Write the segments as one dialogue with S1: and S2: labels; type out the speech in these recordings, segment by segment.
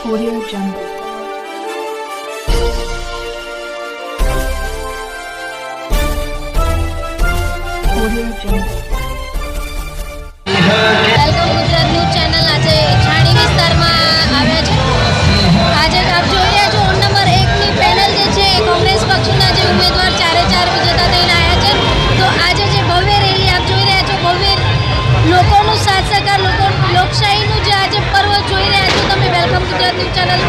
S1: Audio Jungle. Audio Jungle.
S2: Welcome Gujarat news channel આજે છાણી વિસ્તારમાં આવ્યા છે. આજે આપ જોઈ રહ્યા છો વોર્ડ નંબર 1 ની પેનલ જે છે કોંગ્રેસ પક્ષના જે ઉમેદવાર ચારે ચાર વિજેતા થઈને આવ્યા છે. તો આજે જે ભવ્ય રેલી આપ જોઈ રહ્યા છો, ભવ્ય લોકોનું સાથ સહકાર, લોકશાહીનું જે આજે પર્વ જોઈ રહ્યા છો તમે વેલકમ ગુજરાત ન્યૂઝ ચેનલ.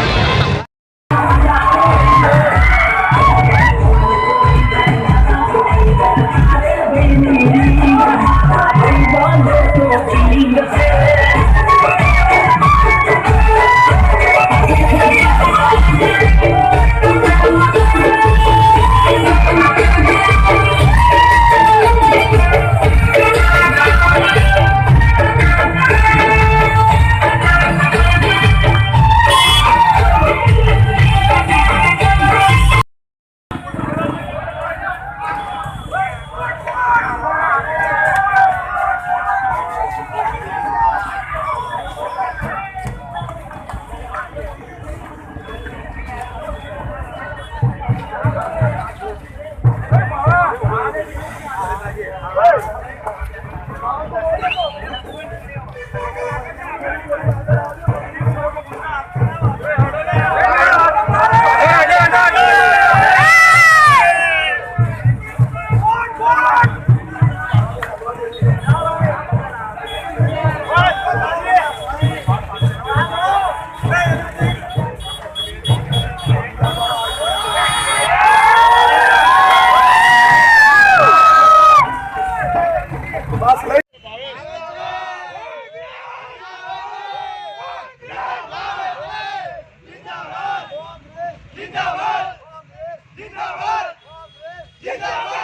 S3: जिंदाबाद जिंदाबाद जिंदाबाद